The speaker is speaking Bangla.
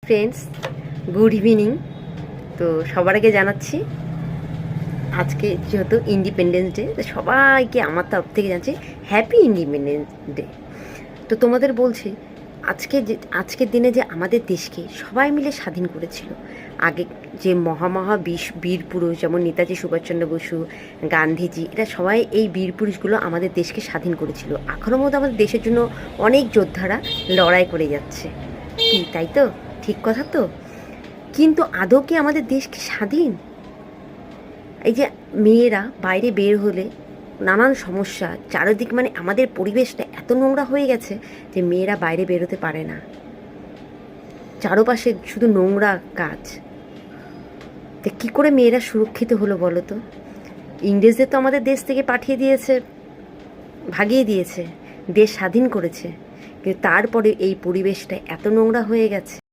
Friends, good evening. তো সবার আগে জানাচ্ছি আজকে যেহেতু ইন্ডিপেন্ডেন্স ডে, তো সবাইকে আমার তরফ থেকে জানাচ্ছি হ্যাপি ইন্ডিপেন্ডেন্স ডে। তো তোমাদের বলছি আজকের দিনে যে আমাদের দেশকে সবাই মিলে স্বাধীন করেছিল। আগে যে বীর পুরুষ যেমন নেতাজি সুভাষচন্দ্র বসু, গান্ধীজি, এরা সবাই এই বীর পুরুষগুলো আমাদের দেশকে স্বাধীন করেছিল। এখনও মধ্যে আমাদের দেশের জন্য অনেক যোদ্ধারা লড়াই করে যাচ্ছে, কি তাই তো? ঠিক কথা তো। কিন্তু আদৌ কি আমাদের দেশ কি স্বাধীন? এই যে মেয়েরা বাইরে বের হলে নানান সমস্যা, চারিদিক মানে আমাদের পরিবেশটা এত নোংরা হয়ে গেছে যে মেয়েরা বাইরে বেরোতে পারে না, চারপাশে শুধু নোংরা কাজ। তো কী করে মেয়েরা সুরক্ষিত হলো বলো তো? ইংরেজদের তো আমাদের দেশ থেকে পাঠিয়ে দিয়েছে, ভাগিয়ে দিয়েছে, দেশ স্বাধীন করেছে, কিন্তু তারপরে এই পরিবেশটা এত নোংরা হয়ে গেছে।